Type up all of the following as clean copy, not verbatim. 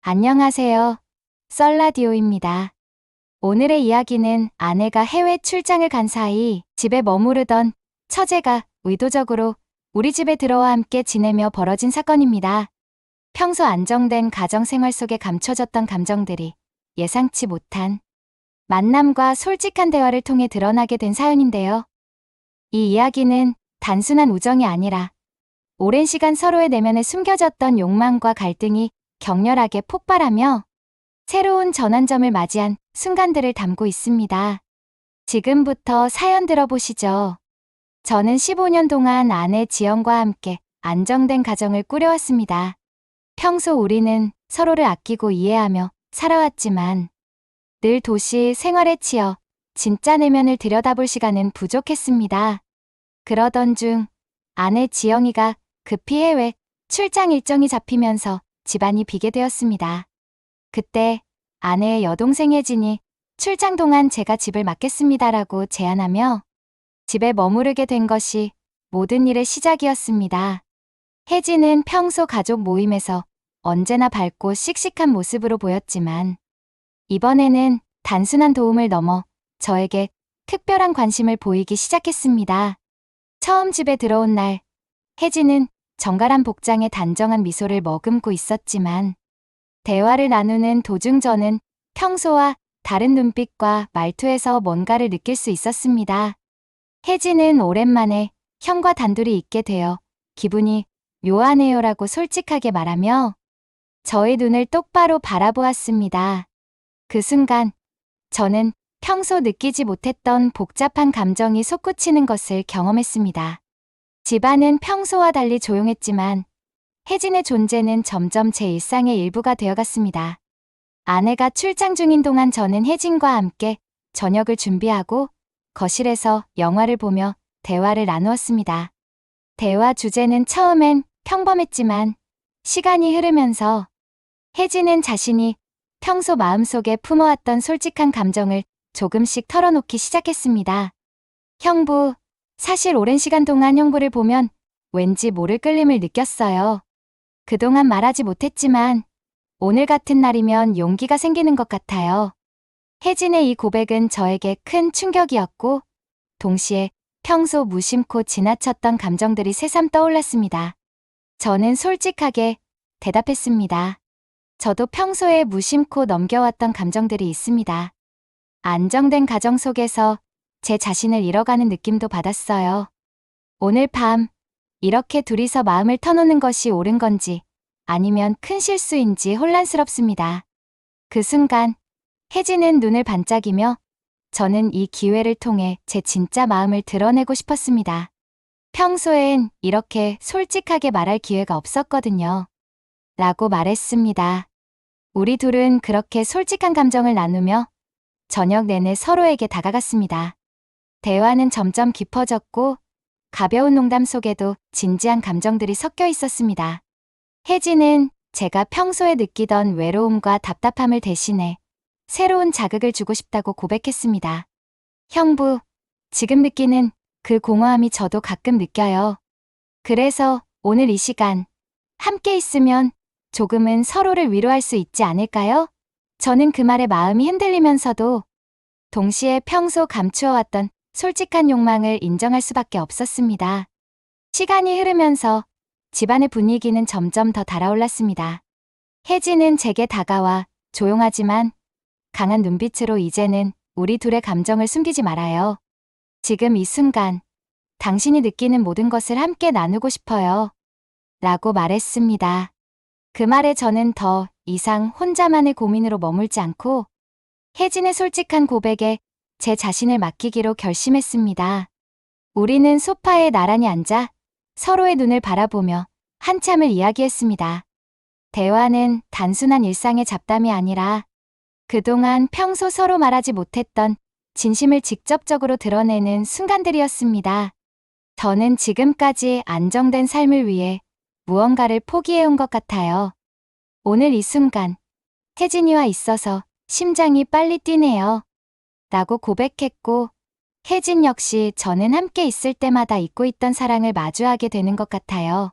안녕하세요. 썰라디오입니다. 오늘의 이야기는 아내가 해외 출장을 간 사이 집에 머무르던 처제가 의도적으로 우리 집에 들어와 함께 지내며 벌어진 사건입니다. 평소 안정된 가정 생활 속에 감춰졌던 감정들이 예상치 못한 만남과 솔직한 대화를 통해 드러나게 된 사연인데요. 이 이야기는 단순한 우정이 아니라 오랜 시간 서로의 내면에 숨겨졌던 욕망과 갈등이 격렬하게 폭발하며 새로운 전환점을 맞이한 순간들을 담고 있습니다. 지금부터 사연 들어보시죠. 저는 15년 동안 아내 지연과 함께 안정된 가정을 꾸려왔습니다. 평소 우리는 서로를 아끼고 이해하며 살아왔지만 늘 도시 생활에 치여 진짜 내면을 들여다볼 시간은 부족했습니다. 그러던 중 아내 지영이가 급히 해외 출장 일정이 잡히면서 집안이 비게 되었습니다. 그때 아내의 여동생 혜진이 출장 동안 제가 집을 맡겠습니다라고 제안하며 집에 머무르게 된 것이 모든 일의 시작이었습니다. 혜진은 평소 가족 모임에서 언제나 밝고 씩씩한 모습으로 보였지만 이번에는 단순한 도움을 넘어 저에게 특별한 관심을 보이기 시작했습니다. 처음 집에 들어온 날, 혜진은 정갈한 복장에 단정한 미소를 머금고 있었지만 대화를 나누는 도중 저는 평소와 다른 눈빛과 말투에서 뭔가를 느낄 수 있었습니다. 혜진은 오랜만에 형과 단둘이 있게 되어 기분이 묘하네요라고 솔직하게 말하며 저의 눈을 똑바로 바라보았습니다. 그 순간 저는 평소 느끼지 못했던 복잡한 감정이 솟구치는 것을 경험했습니다. 집안은 평소와 달리 조용했지만 혜진의 존재는 점점 제 일상의 일부가 되어갔습니다. 아내가 출장 중인 동안 저는 혜진과 함께 저녁을 준비하고 거실에서 영화를 보며 대화를 나누었습니다. 대화 주제는 처음엔 평범했지만 시간이 흐르면서 혜진은 자신이 평소 마음속에 품어왔던 솔직한 감정을 조금씩 털어놓기 시작했습니다. 형부, 사실 오랜 시간 동안 형부를 보면 왠지 모를 끌림을 느꼈어요. 그동안 말하지 못했지만 오늘 같은 날이면 용기가 생기는 것 같아요. 혜진의 이 고백은 저에게 큰 충격이었고 동시에 평소 무심코 지나쳤던 감정들이 새삼 떠올랐습니다. 저는 솔직하게 대답했습니다. 저도 평소에 무심코 넘겨왔던 감정들이 있습니다. 안정된 가정 속에서 제 자신을 잃어가는 느낌도 받았어요. 오늘 밤 이렇게 둘이서 마음을 터놓는 것이 옳은 건지 아니면 큰 실수인지 혼란스럽습니다. 그 순간 혜진은 눈을 반짝이며 저는 이 기회를 통해 제 진짜 마음을 드러내고 싶었습니다. 평소엔 이렇게 솔직하게 말할 기회가 없었거든요. 라고 말했습니다. 우리 둘은 그렇게 솔직한 감정을 나누며 저녁 내내 서로에게 다가갔습니다. 대화는 점점 깊어졌고 가벼운 농담 속에도 진지한 감정들이 섞여 있었습니다. 혜진은 제가 평소에 느끼던 외로움과 답답함을 대신해 새로운 자극을 주고 싶다고 고백했습니다. 형부, 지금 느끼는 그 공허함이 저도 가끔 느껴요. 그래서 오늘 이 시간 함께 있으면 조금은 서로를 위로할 수 있지 않을까요? 저는 그 말에 마음이 흔들리면서도 동시에 평소 감추어왔던 솔직한 욕망을 인정할 수밖에 없었습니다. 시간이 흐르면서 집안의 분위기는 점점 더 달아올랐습니다. 혜진은 제게 다가와 조용하지만 강한 눈빛으로 이제는 우리 둘의 감정을 숨기지 말아요. 지금 이 순간 당신이 느끼는 모든 것을 함께 나누고 싶어요. 라고 말했습니다. 그 말에 저는 더 이상 혼자만의 고민으로 머물지 않고 혜진의 솔직한 고백에 제 자신을 맡기기로 결심했습니다. 우리는 소파에 나란히 앉아 서로의 눈을 바라보며 한참을 이야기했습니다. 대화는 단순한 일상의 잡담이 아니라 그동안 평소 서로 말하지 못했던 진심을 직접적으로 드러내는 순간들이었습니다. 저는 지금까지 안정된 삶을 위해 무언가를 포기해온 것 같아요. 오늘 이 순간 혜진이와 있어서 심장이 빨리 뛰네요. 라고 고백했고 혜진 역시 저는 함께 있을 때마다 잊고 있던 사랑을 마주하게 되는 것 같아요.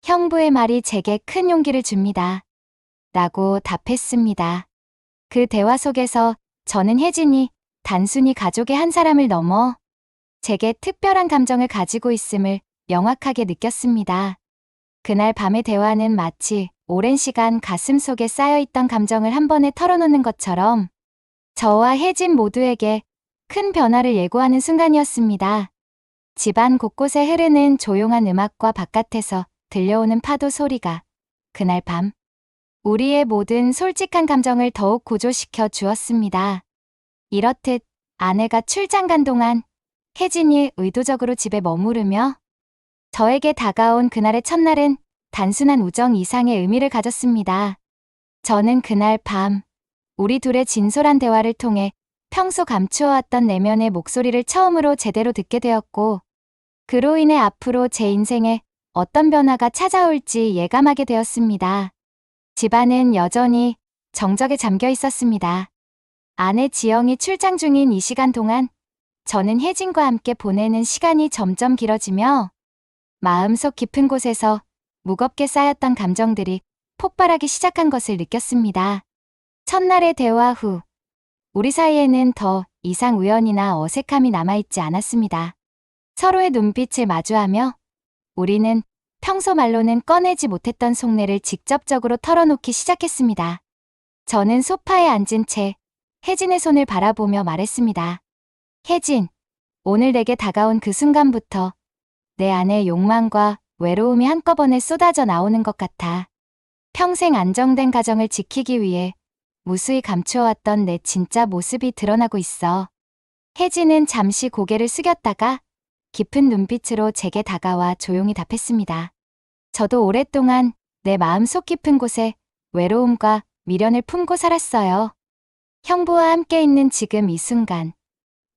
형부의 말이 제게 큰 용기를 줍니다. 라고 답했습니다. 그 대화 속에서 저는 혜진이 단순히 가족의 한 사람을 넘어 제게 특별한 감정을 가지고 있음을 명확하게 느꼈습니다. 그날 밤의 대화는 마치 오랜 시간 가슴속에 쌓여있던 감정을 한 번에 털어놓는 것처럼 저와 혜진 모두에게 큰 변화를 예고하는 순간이었습니다. 집안 곳곳에 흐르는 조용한 음악과 바깥에서 들려오는 파도 소리가 그날 밤 우리의 모든 솔직한 감정을 더욱 고조시켜 주었습니다. 이렇듯 아내가 출장 간 동안 혜진이 의도적으로 집에 머무르며 저에게 다가온 그날의 첫날은 단순한 우정 이상의 의미를 가졌습니다. 저는 그날 밤 우리 둘의 진솔한 대화를 통해 평소 감추어왔던 내면의 목소리를 처음으로 제대로 듣게 되었고 그로 인해 앞으로 제 인생에 어떤 변화가 찾아올지 예감하게 되었습니다. 집안은 여전히 정적에 잠겨 있었습니다. 아내 지영이 출장 중인 이 시간 동안 저는 혜진과 함께 보내는 시간이 점점 길어지며 마음속 깊은 곳에서 무겁게 쌓였던 감정들이 폭발하기 시작한 것을 느꼈습니다. 첫날의 대화 후 우리 사이에는 더 이상 우연이나 어색함이 남아있지 않았습니다. 서로의 눈빛을 마주하며 우리는 평소 말로는 꺼내지 못했던 속내를 직접적으로 털어놓기 시작했습니다. 저는 소파에 앉은 채 혜진의 손을 바라보며 말했습니다. 혜진, 오늘 내게 다가온 그 순간부터 내 안에 욕망과 외로움이 한꺼번에 쏟아져 나오는 것 같아. 평생 안정된 가정을 지키기 위해 무수히 감추어왔던 내 진짜 모습이 드러나고 있어. 혜진은 잠시 고개를 숙였다가 깊은 눈빛으로 제게 다가와 조용히 답했습니다. 저도 오랫동안 내 마음속 깊은 곳에 외로움과 미련을 품고 살았어요. 형부와 함께 있는 지금 이 순간,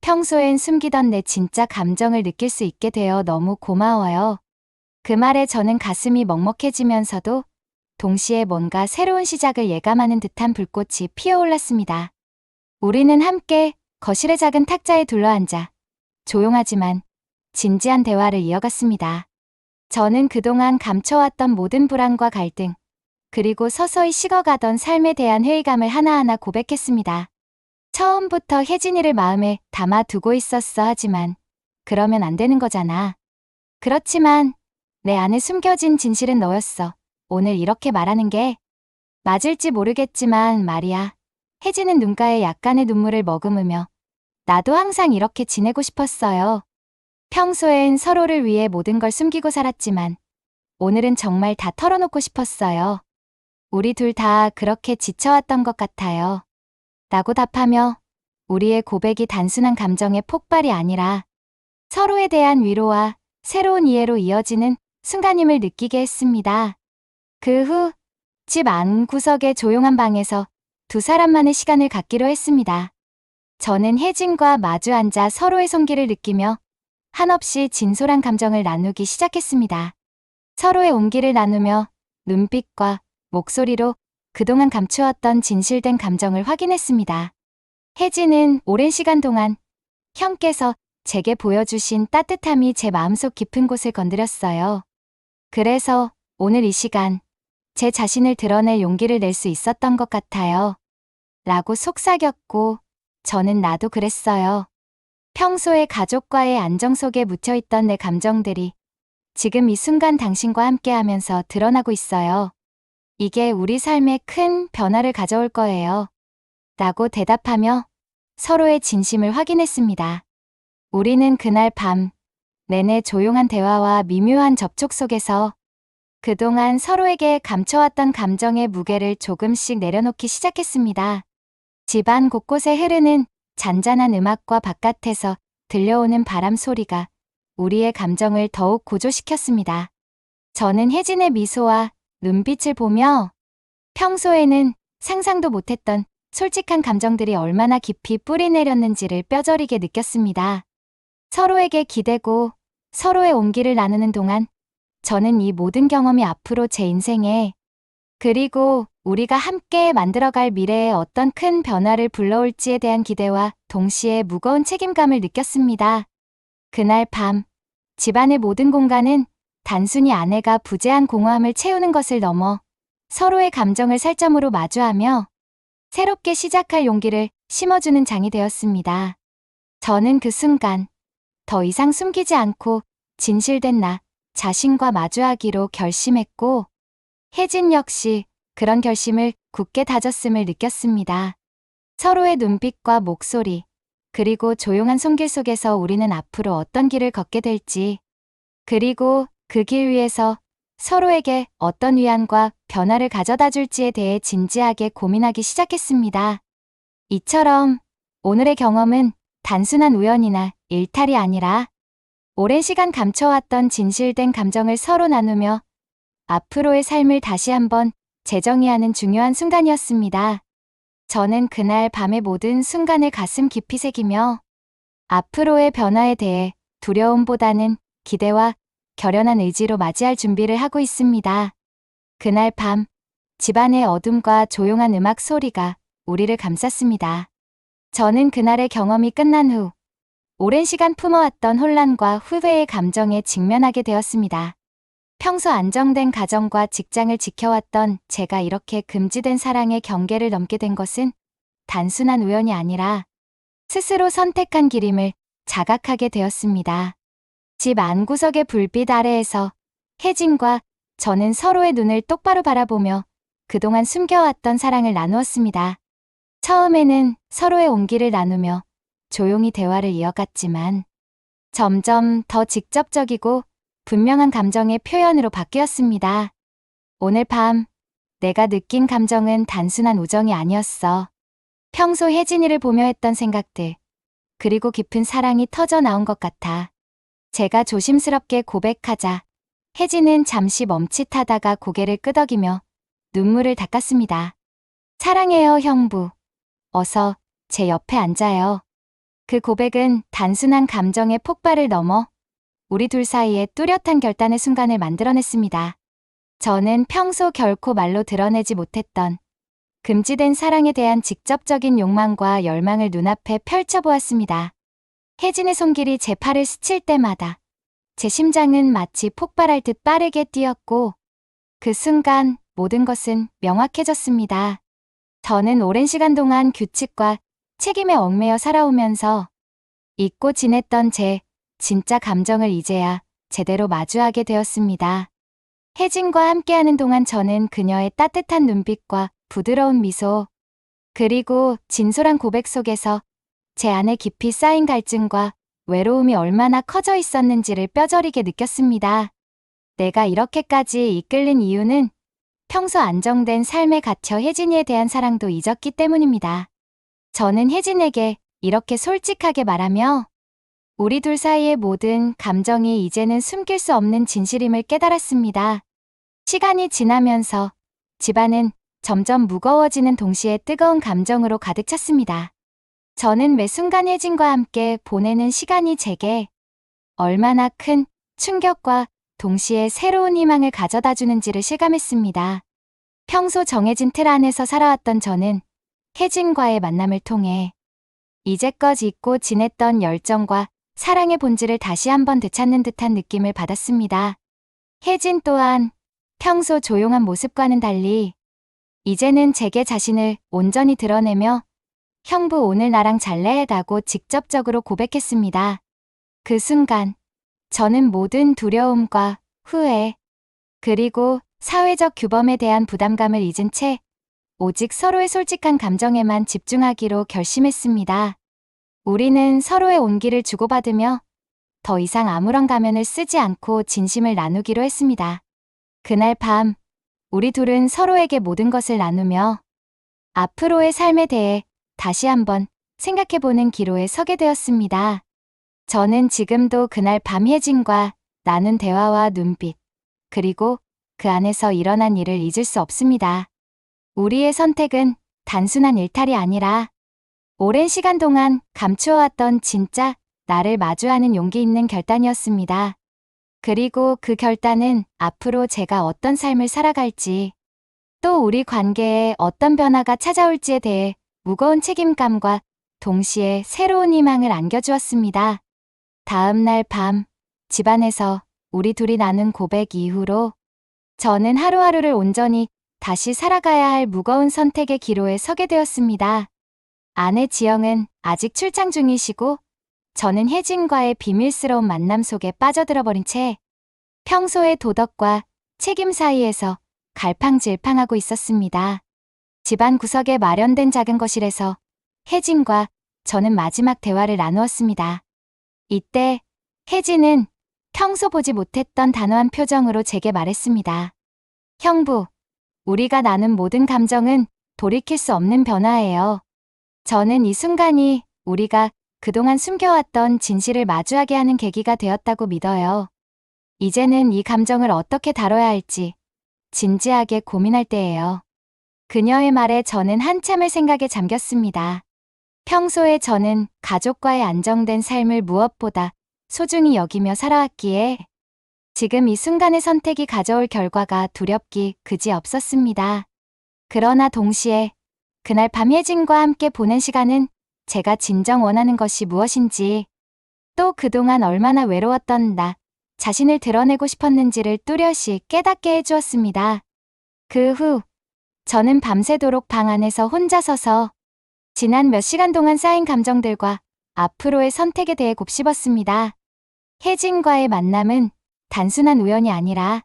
평소엔 숨기던 내 진짜 감정을 느낄 수 있게 되어 너무 고마워요. 그 말에 저는 가슴이 먹먹해지면서도 동시에 뭔가 새로운 시작을 예감하는 듯한 불꽃이 피어올랐습니다. 우리는 함께 거실의 작은 탁자에 둘러앉아 조용하지만 진지한 대화를 이어갔습니다. 저는 그동안 감춰왔던 모든 불안과 갈등, 그리고 서서히 식어가던 삶에 대한 회의감을 하나하나 고백했습니다. 처음부터 혜진이를 마음에 담아두고 있었어 하지만 그러면 안 되는 거잖아. 그렇지만 내 안에 숨겨진 진실은 너였어. 오늘 이렇게 말하는 게 맞을지 모르겠지만 말이야. 혜진은 눈가에 약간의 눈물을 머금으며 나도 항상 이렇게 지내고 싶었어요. 평소엔 서로를 위해 모든 걸 숨기고 살았지만 오늘은 정말 다 털어놓고 싶었어요. 우리 둘 다 그렇게 지쳐왔던 것 같아요. 라고 답하며 우리의 고백이 단순한 감정의 폭발이 아니라 서로에 대한 위로와 새로운 이해로 이어지는 순간임을 느끼게 했습니다. 그 후 집 안구석의 조용한 방에서 두 사람만의 시간을 갖기로 했습니다. 저는 혜진과 마주 앉아 서로의 손길을 느끼며 한없이 진솔한 감정을 나누기 시작했습니다. 서로의 온기를 나누며 눈빛과 목소리로 그동안 감추었던 진실된 감정을 확인했습니다. 혜진은 오랜 시간 동안 형께서 제게 보여주신 따뜻함이 제 마음속 깊은 곳을 건드렸어요. 그래서 오늘 이 시간 제 자신을 드러낼 용기를 낼 수 있었던 것 같아요. 라고 속삭였고 저는 나도 그랬어요. 평소에 가족과의 안정 속에 묻혀있던 내 감정들이 지금 이 순간 당신과 함께하면서 드러나고 있어요. 이게 우리 삶에 큰 변화를 가져올 거예요. 라고 대답하며 서로의 진심을 확인했습니다. 우리는 그날 밤 내내 조용한 대화와 미묘한 접촉 속에서 그동안 서로에게 감춰왔던 감정의 무게를 조금씩 내려놓기 시작했습니다. 집안 곳곳에 흐르는 잔잔한 음악과 바깥에서 들려오는 바람 소리가 우리의 감정을 더욱 고조시켰습니다. 저는 혜진의 미소와 눈빛을 보며 평소에는 상상도 못했던 솔직한 감정들이 얼마나 깊이 뿌리 내렸는지를 뼈저리게 느꼈습니다. 서로에게 기대고 서로의 온기를 나누는 동안 저는 이 모든 경험이 앞으로 제 인생에 그리고 우리가 함께 만들어갈 미래에 어떤 큰 변화를 불러올지에 대한 기대와 동시에 무거운 책임감을 느꼈습니다. 그날 밤 집안의 모든 공간은 단순히 아내가 부재한 공허함을 채우는 것을 넘어 서로의 감정을 살점으로 마주하며 새롭게 시작할 용기를 심어주는 장이 되었습니다. 저는 그 순간 더 이상 숨기지 않고 진실된 나 자신과 마주하기로 결심했고, 혜진 역시 그런 결심을 굳게 다졌음을 느꼈습니다. 서로의 눈빛과 목소리, 그리고 조용한 손길 속에서 우리는 앞으로 어떤 길을 걷게 될지, 그리고 그 길 위에서 서로에게 어떤 위안과 변화를 가져다 줄지에 대해 진지하게 고민하기 시작했습니다. 이처럼 오늘의 경험은 단순한 우연이나 일탈이 아니라 오랜 시간 감춰왔던 진실된 감정을 서로 나누며 앞으로의 삶을 다시 한번 재정의하는 중요한 순간이었습니다. 저는 그날 밤의 모든 순간을 가슴 깊이 새기며 앞으로의 변화에 대해 두려움보다는 기대와 결연한 의지로 맞이할 준비를 하고 있습니다. 그날 밤, 집안의 어둠과 조용한 음악 소리가 우리를 감쌌습니다. 저는 그날의 경험이 끝난 후 오랜 시간 품어왔던 혼란과 후회의 감정에 직면하게 되었습니다. 평소 안정된 가정과 직장을 지켜왔던 제가 이렇게 금지된 사랑의 경계를 넘게 된 것은 단순한 우연이 아니라 스스로 선택한 길임을 자각하게 되었습니다. 집 안구석의 불빛 아래에서 혜진과 저는 서로의 눈을 똑바로 바라보며 그동안 숨겨왔던 사랑을 나누었습니다. 처음에는 서로의 온기를 나누며 조용히 대화를 이어갔지만 점점 더 직접적이고 분명한 감정의 표현으로 바뀌었습니다. 오늘 밤 내가 느낀 감정은 단순한 우정이 아니었어. 평소 혜진이를 보며 했던 생각들, 그리고 깊은 사랑이 터져 나온 것 같아. 제가 조심스럽게 고백하자 혜진은 잠시 멈칫하다가 고개를 끄덕이며 눈물을 닦았습니다. 사랑해요, 형부. 어서 제 옆에 앉아요. 그 고백은 단순한 감정의 폭발을 넘어 우리 둘 사이에 뚜렷한 결단의 순간을 만들어냈습니다. 저는 평소 결코 말로 드러내지 못했던 금지된 사랑에 대한 직접적인 욕망과 열망을 눈앞에 펼쳐보았습니다. 혜진의 손길이 제 팔을 스칠 때마다 제 심장은 마치 폭발할 듯 빠르게 뛰었고, 그 순간 모든 것은 명확해졌습니다. 저는 오랜 시간 동안 규칙과 책임에 얽매여 살아오면서 잊고 지냈던 제 진짜 감정을 이제야 제대로 마주하게 되었습니다. 혜진과 함께하는 동안 저는 그녀의 따뜻한 눈빛과 부드러운 미소, 그리고 진솔한 고백 속에서 제 안에 깊이 쌓인 갈증과 외로움이 얼마나 커져 있었는지를 뼈저리게 느꼈습니다. 내가 이렇게까지 이끌린 이유는 평소 안정된 삶에 갇혀 혜진이에 대한 사랑도 잊었기 때문입니다. 저는 혜진에게 이렇게 솔직하게 말하며 우리 둘 사이의 모든 감정이 이제는 숨길 수 없는 진실임을 깨달았습니다. 시간이 지나면서 집안은 점점 무거워지는 동시에 뜨거운 감정으로 가득 찼습니다. 저는 매 순간 혜진과 함께 보내는 시간이 제게 얼마나 큰 충격과 동시에 새로운 희망을 가져다 주는지를 실감했습니다. 평소 정해진 틀 안에서 살아왔던 저는 혜진과의 만남을 통해 이제껏 잊고 지냈던 열정과 사랑의 본질을 다시 한번 되찾는 듯한 느낌을 받았습니다. 혜진 또한 평소 조용한 모습과는 달리 이제는 제게 자신을 온전히 드러내며 형부 오늘 나랑 잘래? 라고 직접적으로 고백했습니다. 그 순간 저는 모든 두려움과 후회, 그리고 사회적 규범에 대한 부담감을 잊은 채 오직 서로의 솔직한 감정에만 집중하기로 결심했습니다. 우리는 서로의 온기를 주고받으며 더 이상 아무런 가면을 쓰지 않고 진심을 나누기로 했습니다. 그날 밤, 우리 둘은 서로에게 모든 것을 나누며 앞으로의 삶에 대해 다시 한번 생각해보는 기로에 서게 되었습니다. 저는 지금도 그날 밤 혜진과 나눈 대화와 눈빛, 그리고 그 안에서 일어난 일을 잊을 수 없습니다. 우리의 선택은 단순한 일탈이 아니라 오랜 시간 동안 감추어왔던 진짜 나를 마주하는 용기 있는 결단이었습니다. 그리고 그 결단은 앞으로 제가 어떤 삶을 살아갈지, 또 우리 관계에 어떤 변화가 찾아올지에 대해 무거운 책임감과 동시에 새로운 희망을 안겨주었습니다. 다음 날 밤, 집안에서 우리 둘이 나눈 고백 이후로 저는 하루하루를 온전히 다시 살아가야 할 무거운 선택의 기로에 서게 되었습니다. 아내 지영은 아직 출장 중이시고 저는 혜진과의 비밀스러운 만남 속에 빠져들어 버린 채 평소의 도덕과 책임 사이에서 갈팡질팡하고 있었습니다. 집안 구석에 마련된 작은 거실에서 혜진과 저는 마지막 대화를 나누었습니다. 이때 혜진은 평소 보지 못했던 단호한 표정으로 제게 말했습니다. 형부, 우리가 나눈 모든 감정은 돌이킬 수 없는 변화예요. 저는 이 순간이 우리가 그동안 숨겨왔던 진실을 마주하게 하는 계기가 되었다고 믿어요. 이제는 이 감정을 어떻게 다뤄야 할지 진지하게 고민할 때예요. 그녀의 말에 저는 한참을 생각에 잠겼습니다. 평소에 저는 가족과의 안정된 삶을 무엇보다 소중히 여기며 살아왔기에 지금 이 순간의 선택이 가져올 결과가 두렵기 그지없었습니다. 그러나 동시에 그날 밤 혜진과 함께 보낸 시간은 제가 진정 원하는 것이 무엇인지 또 그동안 얼마나 외로웠던 나 자신을 드러내고 싶었는지를 뚜렷이 깨닫게 해주었습니다. 그 후 저는 밤새도록 방 안에서 혼자 서서 지난 몇 시간 동안 쌓인 감정들과 앞으로의 선택에 대해 곱씹었습니다. 혜진과의 만남은 단순한 우연이 아니라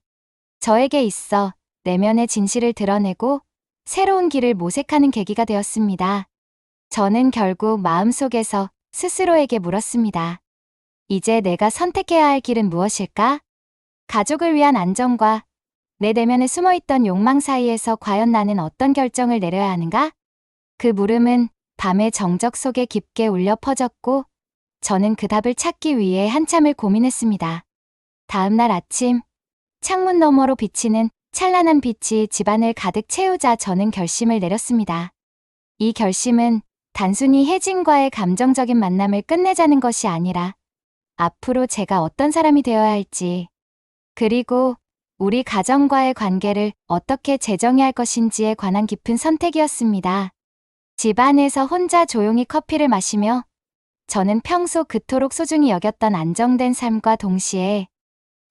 저에게 있어 내면의 진실을 드러내고 새로운 길을 모색하는 계기가 되었습니다. 저는 결국 마음속에서 스스로에게 물었습니다. 이제 내가 선택해야 할 길은 무엇일까? 가족을 위한 안정과 내 내면에 숨어있던 욕망 사이에서 과연 나는 어떤 결정을 내려야 하는가? 그 물음은 밤의 정적 속에 깊게 울려 퍼졌고 저는 그 답을 찾기 위해 한참을 고민했습니다. 다음 날 아침, 창문 너머로 비치는 찬란한 빛이 집안을 가득 채우자 저는 결심을 내렸습니다. 이 결심은 단순히 혜진과의 감정적인 만남을 끝내자는 것이 아니라 앞으로 제가 어떤 사람이 되어야 할지, 그리고 우리 가정과의 관계를 어떻게 재정의할 것인지에 관한 깊은 선택이었습니다. 집안에서 혼자 조용히 커피를 마시며 저는 평소 그토록 소중히 여겼던 안정된 삶과 동시에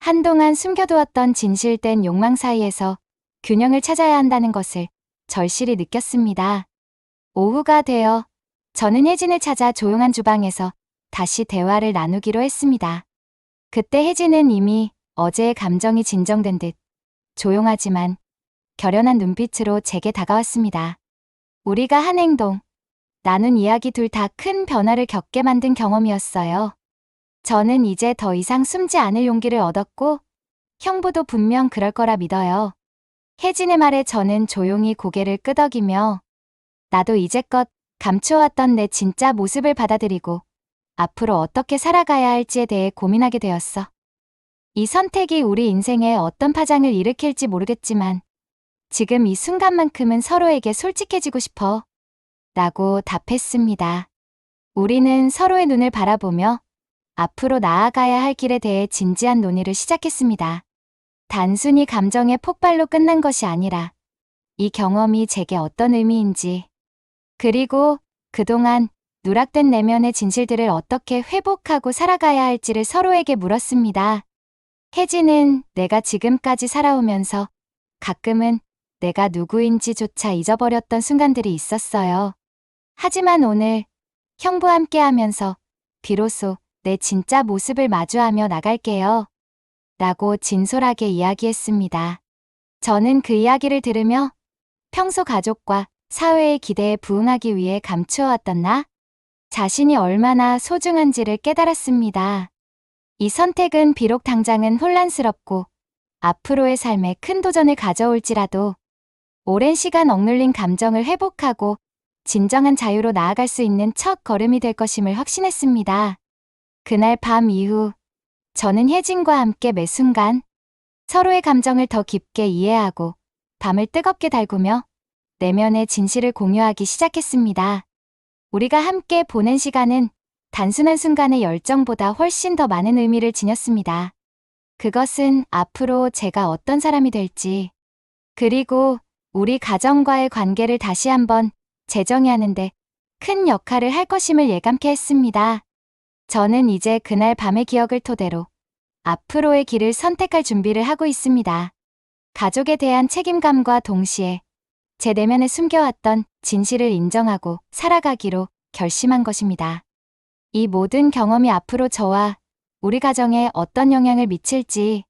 한동안 숨겨두었던 진실된 욕망 사이에서 균형을 찾아야 한다는 것을 절실히 느꼈습니다. 오후가 되어 저는 혜진을 찾아 조용한 주방에서 다시 대화를 나누기로 했습니다. 그때 혜진은 이미 어제의 감정이 진정된 듯 조용하지만 결연한 눈빛으로 제게 다가왔습니다. 우리가 한 행동, 나눈 이야기 둘 다 큰 변화를 겪게 만든 경험이었어요. 저는 이제 더 이상 숨지 않을 용기를 얻었고 형부도 분명 그럴 거라 믿어요. 혜진의 말에 저는 조용히 고개를 끄덕이며 나도 이제껏 감추어왔던 내 진짜 모습을 받아들이고 앞으로 어떻게 살아가야 할지에 대해 고민하게 되었어. 이 선택이 우리 인생에 어떤 파장을 일으킬지 모르겠지만 지금 이 순간만큼은 서로에게 솔직해지고 싶어. 라고 답했습니다. 우리는 서로의 눈을 바라보며 앞으로 나아가야 할 길에 대해 진지한 논의를 시작했습니다. 단순히 감정의 폭발로 끝난 것이 아니라 이 경험이 제게 어떤 의미인지, 그리고 그동안 누락된 내면의 진실들을 어떻게 회복하고 살아가야 할지를 서로에게 물었습니다. 혜진은 내가 지금까지 살아오면서 가끔은 내가 누구인지조차 잊어버렸던 순간들이 있었어요. 하지만 오늘 형부와 함께하면서 비로소 내 진짜 모습을 마주하며 나갈게요. 라고 진솔하게 이야기했습니다. 저는 그 이야기를 들으며 평소 가족과 사회의 기대에 부응하기 위해 감추어왔던 나 자신이 얼마나 소중한지를 깨달았습니다. 이 선택은 비록 당장은 혼란스럽고 앞으로의 삶에 큰 도전을 가져올지라도 오랜 시간 억눌린 감정을 회복하고 진정한 자유로 나아갈 수 있는 첫 걸음이 될 것임을 확신했습니다. 그날 밤 이후 저는 혜진과 함께 매 순간 서로의 감정을 더 깊게 이해하고 밤을 뜨겁게 달구며 내면의 진실을 공유하기 시작했습니다. 우리가 함께 보낸 시간은 단순한 순간의 열정보다 훨씬 더 많은 의미를 지녔습니다. 그것은 앞으로 제가 어떤 사람이 될지, 그리고 우리 가정과의 관계를 다시 한번 재정의하는데 큰 역할을 할 것임을 예감케 했습니다. 저는 이제 그날 밤의 기억을 토대로 앞으로의 길을 선택할 준비를 하고 있습니다. 가족에 대한 책임감과 동시에 제 내면에 숨겨왔던 진실을 인정하고 살아가기로 결심한 것입니다. 이 모든 경험이 앞으로 저와 우리 가정에 어떤 영향을 미칠지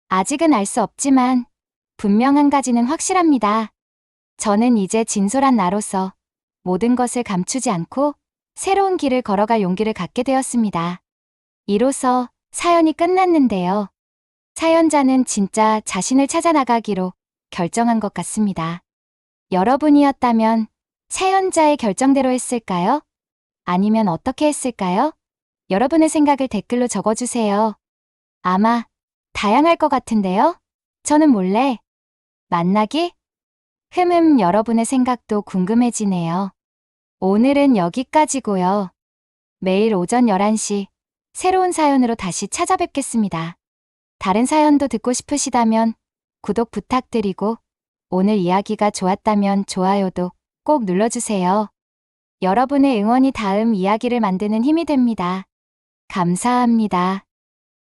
아직은 알 수 없지만 분명 한 가지는 확실합니다. 저는 이제 진솔한 나로서 모든 것을 감추지 않고 새로운 길을 걸어갈 용기를 갖게 되었습니다. 이로써 사연이 끝났는데요. 사연자는 진짜 자신을 찾아 나가기로 결정한 것 같습니다. 여러분이었다면 사연자의 결정대로 했을까요? 아니면 어떻게 했을까요? 여러분의 생각을 댓글로 적어주세요. 아마 다양할 것 같은데요? 저는 몰래 만나기? 여러분의 생각도 궁금해지네요. 오늘은 여기까지고요. 매일 오전 11시 새로운 사연으로 다시 찾아뵙겠습니다. 다른 사연도 듣고 싶으시다면 구독 부탁드리고 오늘 이야기가 좋았다면 좋아요도 꼭 눌러주세요. 여러분의 응원이 다음 이야기를 만드는 힘이 됩니다. 감사합니다.